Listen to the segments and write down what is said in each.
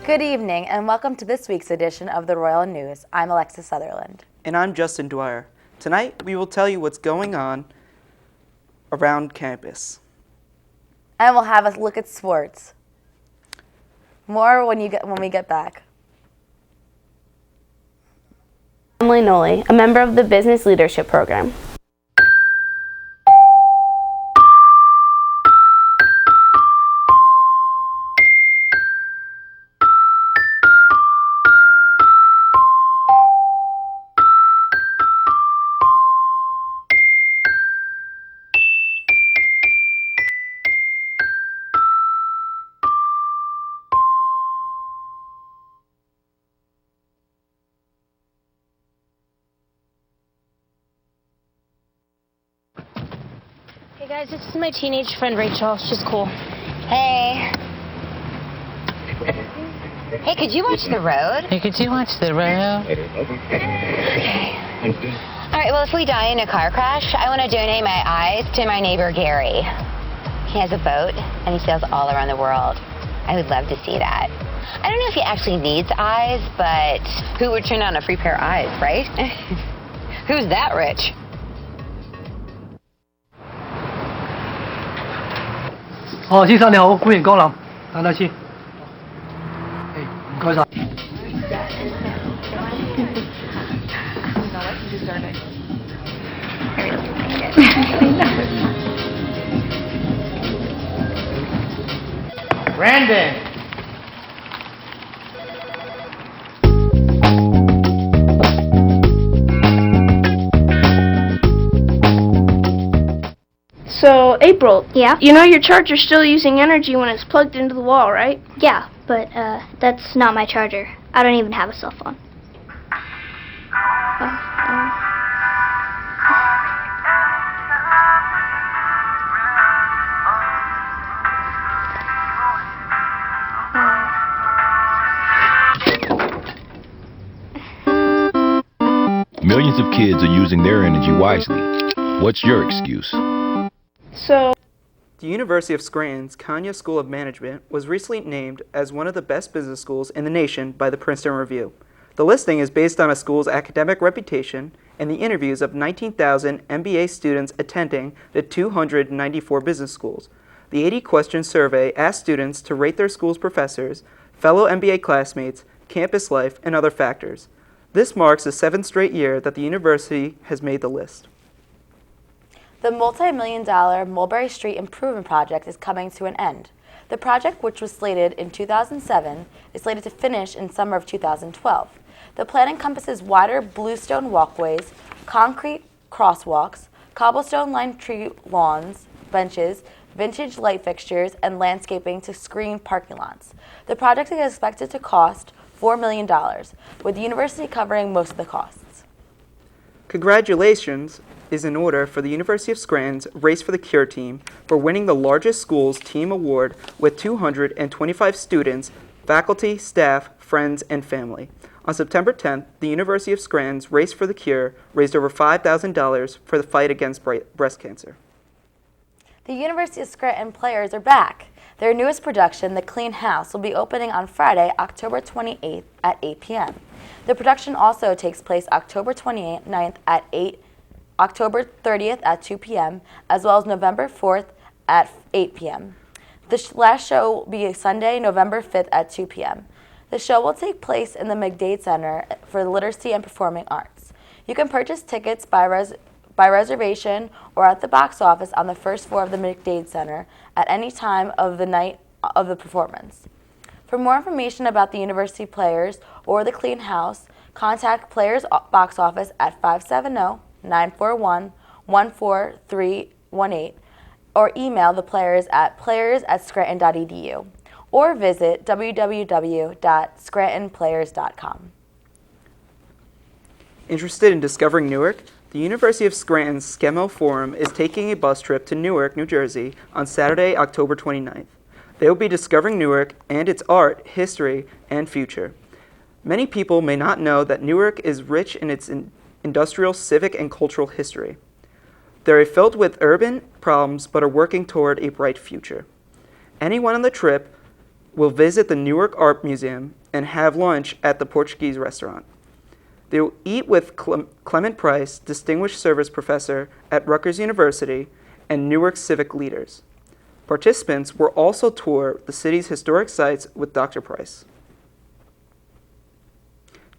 Good evening and welcome to this week's edition of the Royal News. I'm Alexis Sutherland. And I'm Justin Dwyer. Tonight we will tell you what's going on around campus. And we'll have a look at sports. More when we get back. Emily Nolly, a member of the Business Leadership Program. Hey guys, this is my teenage friend Rachel. She's cool. Hey. Hey, could you watch the road? Hey, could you watch the road? Okay. All right, well, if we die in a car crash, I want to donate my eyes to my neighbor Gary. He has a boat, and he sails all around the world. I would love to see that. I don't know if he actually needs eyes, but who would turn on a free pair of eyes, right? Who's that rich? Oh, 先生你好，歡迎光臨，等等先。唔該晒。Brandon! So, April. Yeah? You know your charger's still using energy when it's plugged into the wall, right? Yeah, but that's not my charger. I don't even have a cell phone. Millions of kids are using their energy wisely. What's your excuse? So, The University of Scranton's Kanya School of Management was recently named as one of the best business schools in the nation by the Princeton Review. The listing is based on a school's academic reputation and the interviews of 19,000 MBA students attending the 294 business schools. The 80-question survey asked students to rate their school's professors, fellow MBA classmates, campus life, and other factors. This marks the 7th straight year that the university has made the list. The multi-million-dollar Mulberry Street Improvement Project is coming to an end. The project, which was slated in 2007, is slated to finish in summer of 2012. The plan encompasses wider bluestone walkways, concrete crosswalks, cobblestone-lined tree lawns, benches, vintage light fixtures, and landscaping to screen parking lots. The project is expected to cost $4 million, with the university covering most of the costs. Congratulations is in order for the University of Scranton's Race for the Cure team for winning the largest schools team award with 225 students, faculty, staff, friends, and family. On September 10th, the University of Scranton's Race for the Cure raised over $5,000 for the fight against breast cancer. The University of Scranton players are back. Their newest production, The Clean House, will be opening on Friday, October 28th at 8 p.m. The production also takes place October 29th at 8, October 30th at 2 p.m., as well as November 4th at 8 p.m. The last show will be Sunday, November 5th at 2 p.m. The show will take place in the McDade Center for Literacy and Performing Arts. You can purchase tickets by reservation or at the box office on the first floor of the McDade Center at any time of the night of the performance. For more information about the university players or the Clean House, contact Players Box Office at 570-941-14318 or email the players at players@scranton.edu or visit www.scrantonplayers.com. Interested in discovering Newark? The University of Scranton's Skemo Forum is taking a bus trip to Newark, New Jersey on Saturday, October 29th. They will be discovering Newark and its art, history, and future. Many people may not know that Newark is rich in its industrial, civic, and cultural history. They are filled with urban problems but are working toward a bright future. Anyone on the trip will visit the Newark Art Museum and have lunch at the Portuguese restaurant. They will eat with Clement Price, Distinguished Service Professor at Rutgers University, and Newark civic leaders. Participants will also tour the city's historic sites with Dr. Price.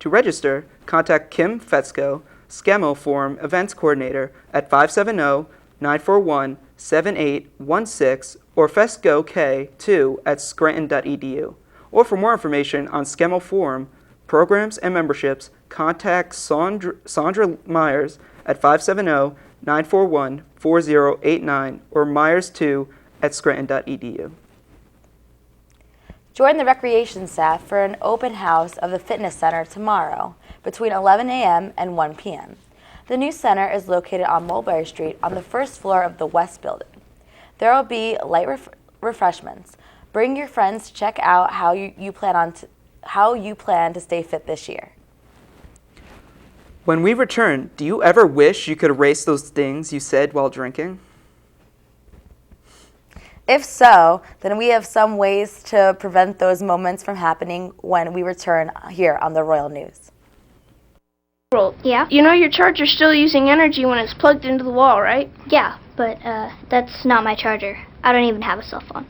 To register, contact Kim Fetzko, SCEMO Forum Events Coordinator at 570-941-7816 or fescok2@scranton.edu. Or for more information on SCEMO Forum, programs, and memberships, contact Sandra Myers at 570-941-4089 or myers2@scranton.edu. Join the recreation staff for an open house of the fitness center tomorrow between 11 a.m. and 1 p.m. The new center is located on Mulberry Street on the first floor of the West Building. There will be light refreshments. Bring your friends to check out how you plan to stay fit this year. When we return, do you ever wish you could erase those things you said while drinking? If so, then we have some ways to prevent those moments from happening when we return here on the Royal News. Yeah? You know your charger's still using energy when it's plugged into the wall, right? Yeah, but that's not my charger. I don't even have a cell phone.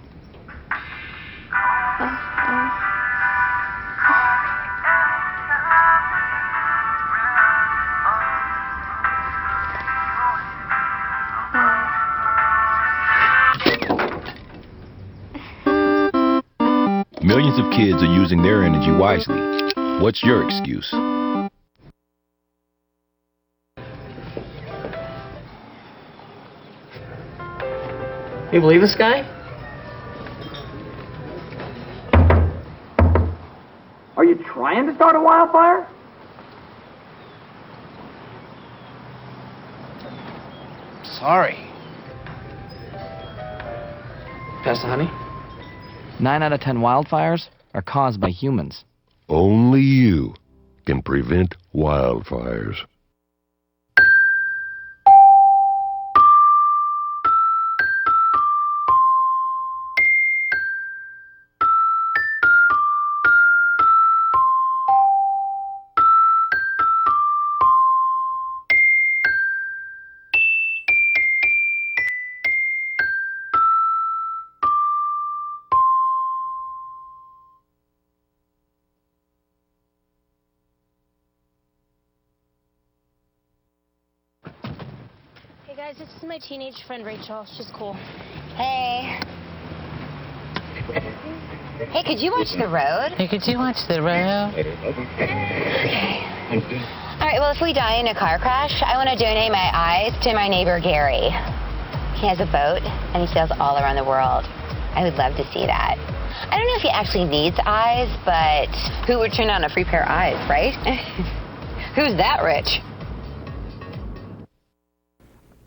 Millions of kids are using their energy wisely. What's your excuse? You believe this guy? Are you trying to start a wildfire? Sorry. Pastor Honey? 9 out of 10 wildfires are caused by humans. Only you can prevent wildfires. Hey guys, this is my teenage friend Rachel. She's cool. Hey. Hey, could you watch the road? Hey, could you watch the road? Okay. All right, well, if we die in a car crash, I want to donate my eyes to my neighbor Gary. He has a boat, and he sails all around the world. I would love to see that. I don't know if he actually needs eyes, but who would turn on a free pair of eyes, right? Who's that rich?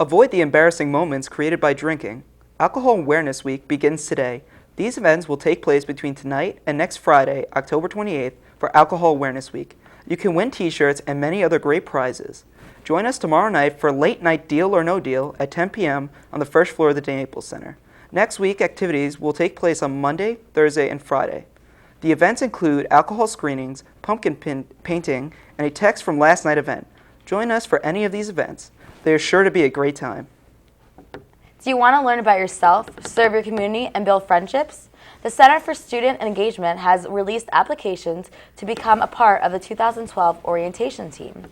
Avoid the embarrassing moments created by drinking. Alcohol Awareness Week begins today. These events will take place between tonight and next Friday, October 28th, for Alcohol Awareness Week. You can win t-shirts and many other great prizes. Join us tomorrow night for Late Night Deal or No Deal at 10 p.m. on the first floor of the Naples Center. Next week, activities will take place on Monday, Thursday, and Friday. The events include alcohol screenings, pumpkin painting, and a text from last night's event. Join us for any of these events. They are sure to be a great time. Do you want to learn about yourself, serve your community, and build friendships? The Center for Student Engagement has released applications to become a part of the 2012 orientation team.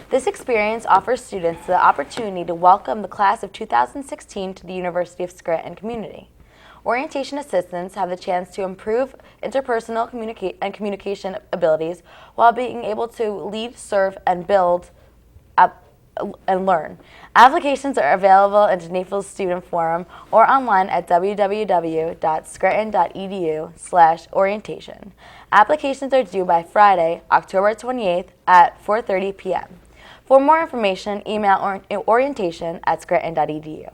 This experience offers students the opportunity to welcome the class of 2016 to the University of Scranton community. Orientation assistants have the chance to improve interpersonal communication abilities while being able to lead, serve, and build and learn. Applications are available in the Naples Student Forum or online at www.scranton.edu/orientation. Applications are due by Friday, October 28th at 4:30 p.m. For more information, email orientation@scranton.edu.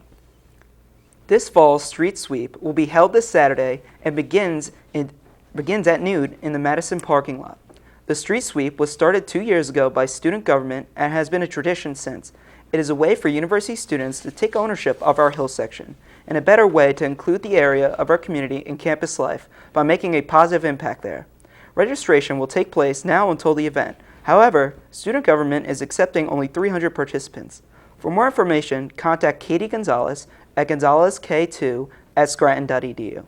This fall's street sweep will be held this Saturday and begins at noon in the Madison parking lot. The street sweep was started 2 years ago by student government and has been a tradition since. It is a way for university students to take ownership of our hill section. and a better way to include the area of our community in campus life by making a positive impact there. Registration will take place now until the event. However, student government is accepting only 300 participants. For more information, contact Katie Gonzalez at gonzalezk2@scranton.edu.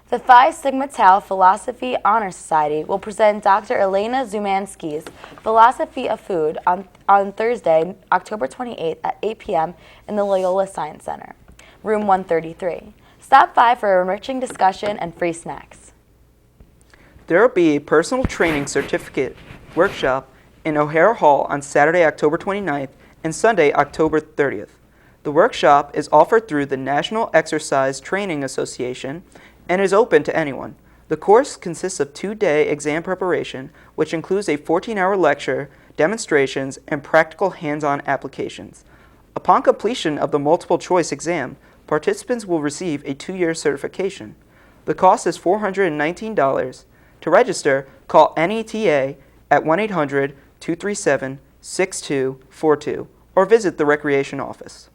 The Phi Sigma Tau Philosophy Honor Society will present Dr. Elena Zumansky's Philosophy of Food on Thursday, October 28th at 8 p.m. in the Loyola Science Center, room 133. Stop by for a enriching discussion and free snacks. There will be a personal training certificate workshop in O'Hare Hall on Saturday, October 29th and Sunday, October 30th. The workshop is offered through the National Exercise Training Association and is open to anyone. The course consists of 2-day exam preparation, which includes a 14-hour lecture, demonstrations, and practical hands-on applications. Upon completion of the multiple choice exam, participants will receive a 2-year certification. The cost is $419. To register, call NETA at 1-800-237-6242 or visit the Recreation Office.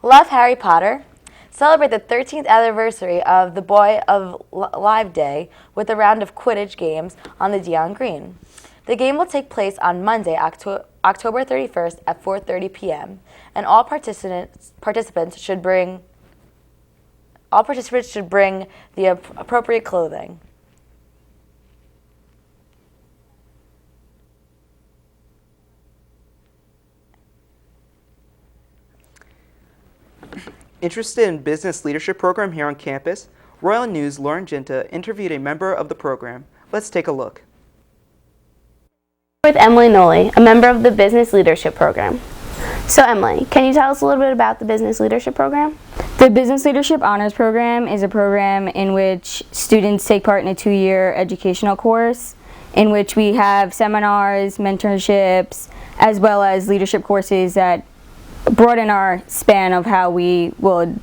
Love Harry Potter? Celebrate the 13th anniversary of the Boy of Live Day with a round of Quidditch games on the Dion Green. The game will take place on Monday, October 31st at 4:30 p.m. and all participants should bring the appropriate clothing. Interested in business leadership program here on campus? Royal News' Lauren Ginta interviewed a member of the program. Let's take a look. With Emily Noli, a member of the Business Leadership Program. So Emily, can you tell us a little bit about the Business Leadership Program? The Business Leadership Honors Program is a program in which students take part in a 2-year educational course in which we have seminars, mentorships, as well as leadership courses that broaden our span of how we would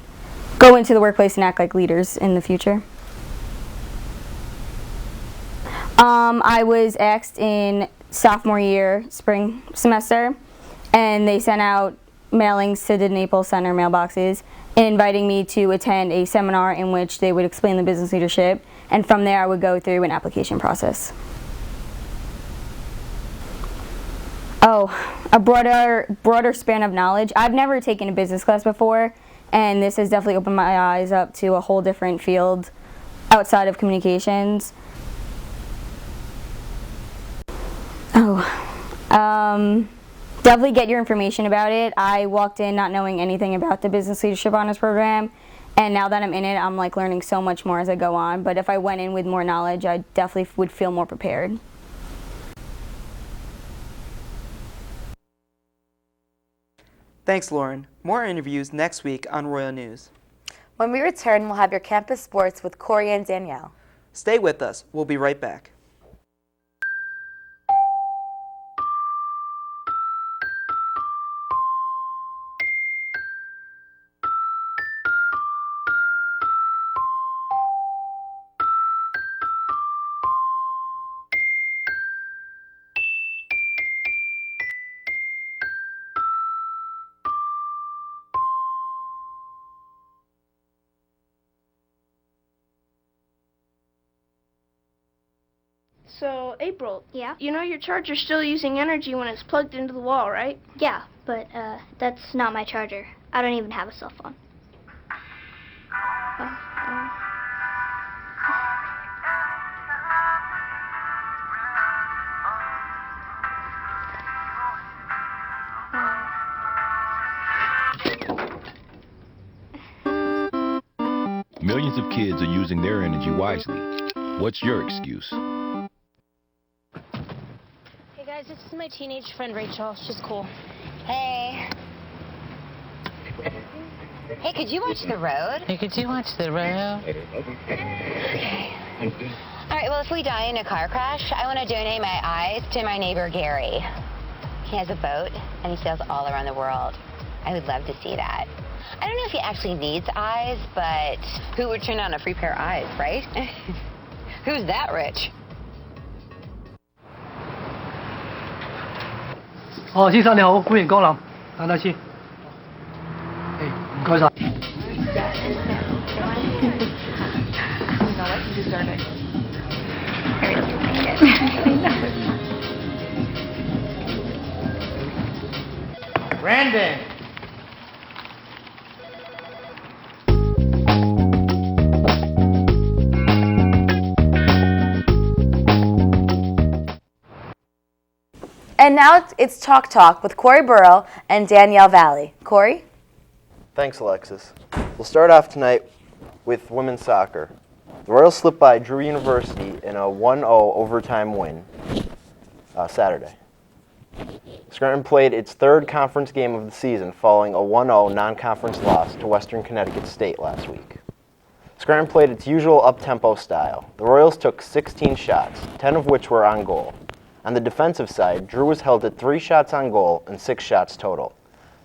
go into the workplace and act like leaders in the future. I was asked in sophomore year, spring semester, and they sent out mailings to the Naples Center mailboxes inviting me to attend a seminar in which they would explain the business leadership, and from there I would go through an application process. Oh, a broader span of knowledge. I've never taken a business class before, and this has definitely opened my eyes up to a whole different field outside of communications. Definitely get your information about it. I walked in not knowing anything about the Business Leadership Honors Program, and now that I'm in it, I'm like learning so much more as I go on. But if I went in with more knowledge, I definitely would feel more prepared. Thanks, Lauren. More interviews next week on Royal News. When we return, we'll have your campus sports with Corey and Danielle. Stay with us. We'll be right back. So, April. Yeah? You know your charger's still using energy when it's plugged into the wall, right? Yeah, but that's not my charger. I don't even have a cell phone. Millions of kids are using their energy wisely. What's your excuse? Hey guys, this is my teenage friend Rachel. She's cool. Hey. Hey, could you watch the road? Hey, could you watch the road? Okay. All right, well, if we die in a car crash, I want to donate my eyes to my neighbor Gary. He has a boat, and he sails all around the world. I would love to see that. I don't know if he actually needs eyes, but who would turn on a free pair of eyes, right? Who's that rich? 先生你好，歡迎光臨，等等先。誒该晒。Brandon. And now it's Chalk Talk with Corey Burrow and Danielle Valley. Corey? Thanks, Alexis. We'll start off tonight with women's soccer. The Royals slipped by Drew University in a 1-0 overtime win Saturday. Scranton played its third conference game of the season following a 1-0 non-conference loss to Western Connecticut State last week. Scranton played its usual up-tempo style. The Royals took 16 shots, 10 of which were on goal. On the defensive side, Drew was held at 3 shots on goal and 6 shots total.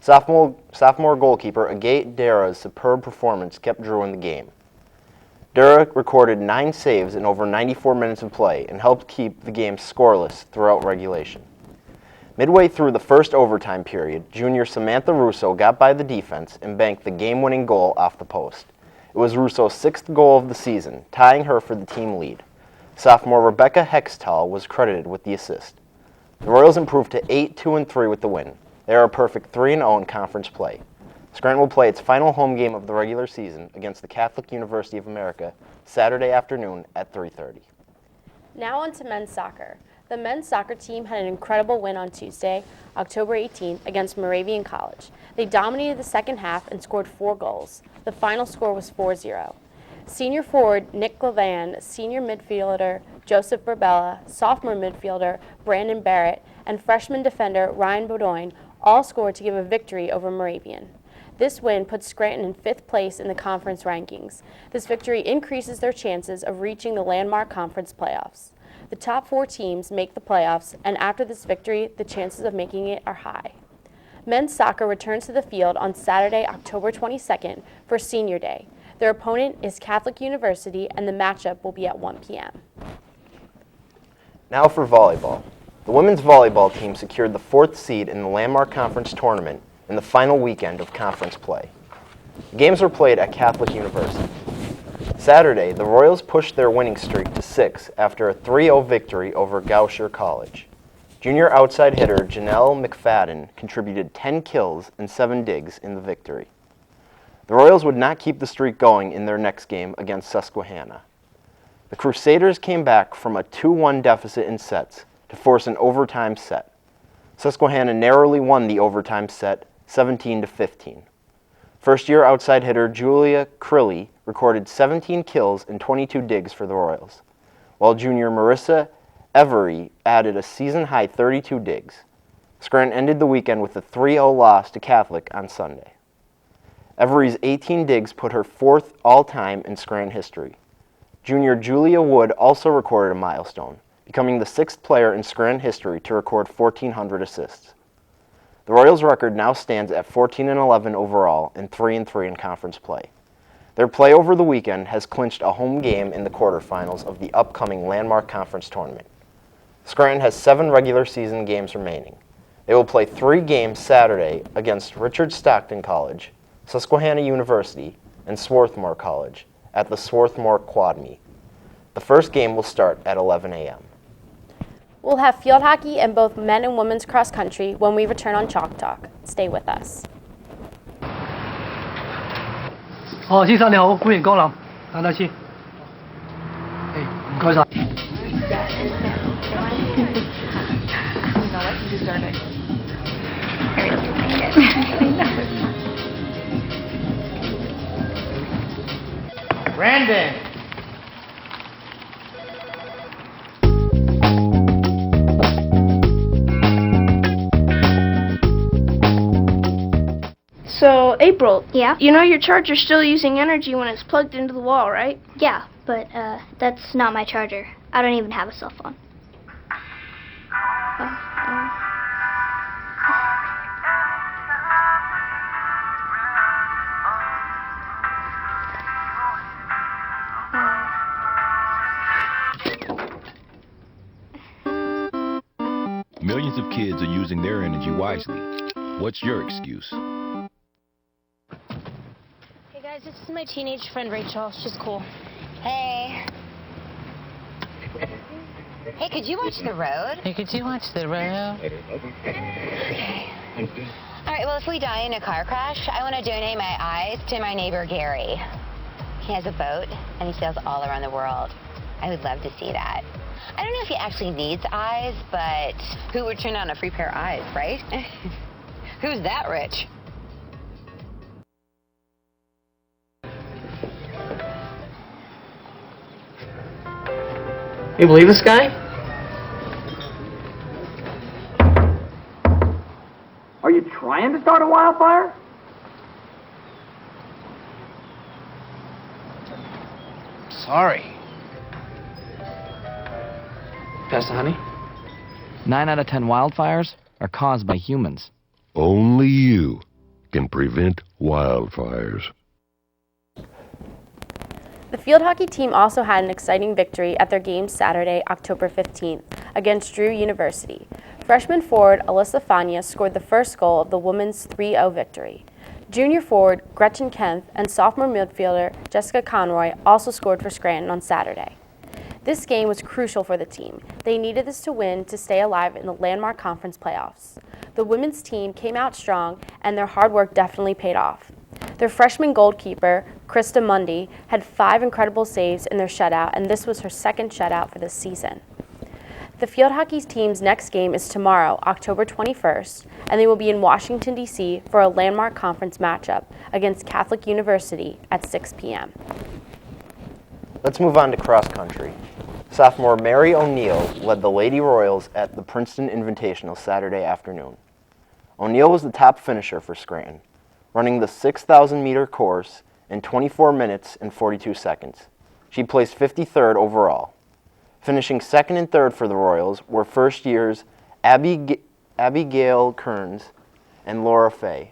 Sophomore goalkeeper Agate Dara's superb performance kept Drew in the game. Dara recorded 9 saves in over 94 minutes of play and helped keep the game scoreless throughout regulation. Midway through the first overtime period, junior Samantha Russo got by the defense and banked the game-winning goal off the post. It was Russo's 6th goal of the season, tying her for the team lead. Sophomore Rebecca Hextall was credited with the assist. The Royals improved to 8-2-3 with the win. They are a perfect 3-0 in conference play. Scranton will play its final home game of the regular season against the Catholic University of America Saturday afternoon at 3:30. Now on to men's soccer. The men's soccer team had an incredible win on Tuesday, October 18th, against Moravian College. They dominated the second half and scored 4 goals. The final score was 4-0. Senior forward Nick Levan, senior midfielder Joseph Burbella, sophomore midfielder Brandon Barrett, and freshman defender Ryan Bodoin all scored to give a victory over Moravian. This win puts Scranton in 5th place in the conference rankings. This victory increases their chances of reaching the landmark conference playoffs. The top 4 teams make the playoffs, and after this victory, the chances of making it are high. Men's soccer returns to the field on Saturday, October 22nd for Senior Day. Their opponent is Catholic University, and the matchup will be at 1 p.m. Now for volleyball. The women's volleyball team secured the 4th seed in the Landmark Conference tournament in the final weekend of conference play. The games were played at Catholic University. Saturday, the Royals pushed their winning streak to 6 after a 3-0 victory over Goucher College. Junior outside hitter Janelle McFadden contributed 10 kills and 7 digs in the victory. The Royals would not keep the streak going in their next game against Susquehanna. The Crusaders came back from a 2-1 deficit in sets to force an overtime set. Susquehanna narrowly won the overtime set 17-15. First-year outside hitter Julia Crilly recorded 17 kills and 22 digs for the Royals, while junior Marissa Every added a season-high 32 digs. Scranton ended the weekend with a 3-0 loss to Catholic on Sunday. Every's 18 digs put her 4th all-time in Scranton history. Junior Julia Wood also recorded a milestone, becoming the 6th player in Scranton history to record 1,400 assists. The Royals' record now stands at 14-11 overall and 3-3 in conference play. Their play over the weekend has clinched a home game in the quarterfinals of the upcoming Landmark Conference tournament. Scranton has 7 regular season games remaining. They will play 3 games Saturday against Richard Stockton College, Susquehanna University, and Swarthmore College at the Swarthmore Quad Meet. The first game will start at 11 a.m. We'll have field hockey and both men and women's cross country when we return on Chalk Talk. Stay with us. 哦，先生你好，歡迎光臨，等等先。唔該晒。Brandon. So, April. Yeah? You know your charger's still using energy when it's plugged into the wall, right? Yeah, but that's not my charger. I don't even have a cell phone. Millions of kids are using their energy wisely. What's your excuse? my teenage friend Rachel. She's cool. Hey. Hey, could you watch the road? Hey, could you watch the road? Okay. All right, well, if we die in a car crash, I want to donate my eyes to my neighbor Gary. He has a boat, and he sails all around the world. I would love to see that. I don't know if he actually needs eyes, but who would turn on a free pair of eyes, right? Who's that rich? You believe this guy? Are you trying to start a wildfire? Sorry. Pastor Honey? 9 out of 10 wildfires are caused by humans. Only you can prevent wildfires. The field hockey team also had an exciting victory at their game Saturday, October 15th, against Drew University. Freshman forward Alyssa Fania scored the first goal of the women's 3-0 victory. Junior forward Gretchen Kempf and sophomore midfielder Jessica Conroy also scored for Scranton on Saturday. This game was crucial for the team. They needed this to win to stay alive in the Landmark Conference playoffs. The women's team came out strong, and their hard work definitely paid off. Their freshman goalkeeper, Krista Mundy, had 5 incredible saves in their shutout, and this was her second shutout for this season. The field hockey team's next game is tomorrow, October 21st, and they will be in Washington, D.C. for a Landmark Conference matchup against Catholic University at 6 p.m. Let's move on to cross country. Sophomore Mary O'Neill led the Lady Royals at the Princeton Invitational Saturday afternoon. O'Neill was the top finisher for Scranton, running the 6,000-meter course in 24 minutes and 42 seconds. She placed 53rd overall. Finishing second and third for the Royals were first years Abigail Kearns and Laura Fay.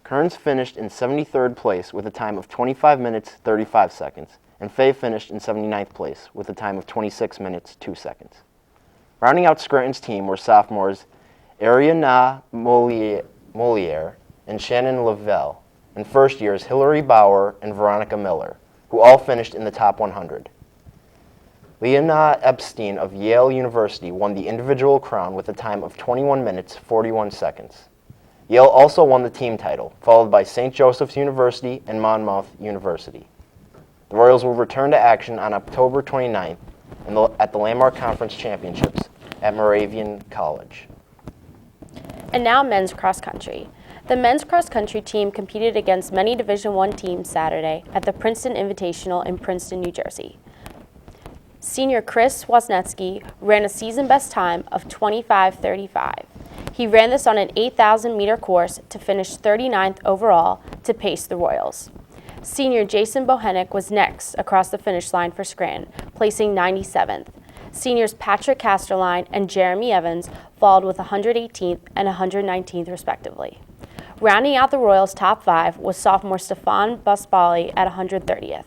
Kearns finished in 73rd place with a time of 25 minutes 35 seconds, and Fay finished in 79th place with a time of 26 minutes 2 seconds. Rounding out Scranton's team were sophomores Ariana Moliere and Shannon Lavelle, and first years Hillary Bauer and Veronica Miller, who all finished in the top 100. Leona Epstein of Yale University won the individual crown with a time of 21 minutes 41 seconds. Yale also won the team title, followed by St. Joseph's University and Monmouth University. The Royals will return to action on October 29th at the Landmark Conference Championships at Moravian College. And now men's cross country. The men's cross country team competed against many Division I teams Saturday at the Princeton Invitational in Princeton, New Jersey. Senior Chris Wozniacki ran a season best time of 25:35. He ran this on an 8,000-meter course to finish 39th overall to pace the Royals. Senior Jason Bohenick was next across the finish line for Scranton, placing 97th. Seniors Patrick Casterline and Jeremy Evans followed with 118th and 119th respectively. Rounding out the Royals' top 5 was sophomore Stefan Busbali at 130th.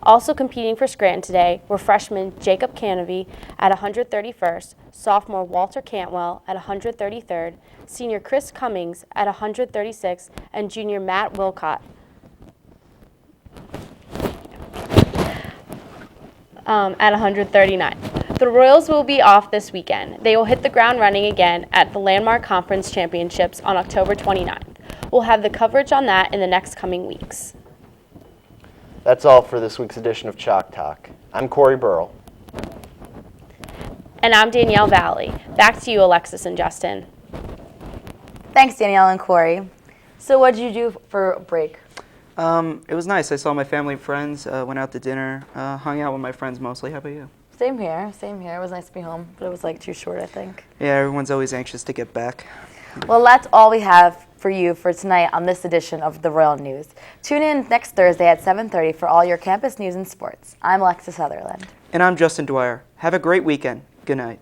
Also competing for Scranton today were freshmen Jacob Canavy at 131st, sophomore Walter Cantwell at 133rd, senior Chris Cummings at 136th, and junior Matt Wilcott at 139. The Royals will be off this weekend. They will hit the ground running again at the Landmark Conference Championships on October 29th. We'll have the coverage on that in the next coming weeks. That's all for this week's edition of Chalk Talk. I'm Corey Burrell. And I'm Danielle Valley. Back to you, Alexis and Justin. Thanks, Danielle and Corey. So what did you do for break? It was nice. I saw my family and friends, went out to dinner, hung out with my friends mostly. How about you? Same here, same here. It was nice to be home, but it was like too short, I think. Yeah, everyone's always anxious to get back. Well, that's all we have for you for tonight on this edition of The Royal News. Tune in next Thursday at 7:30 for all your campus news and sports. I'm Alexis Sutherland. And I'm Justin Dwyer. Have a great weekend. Good night.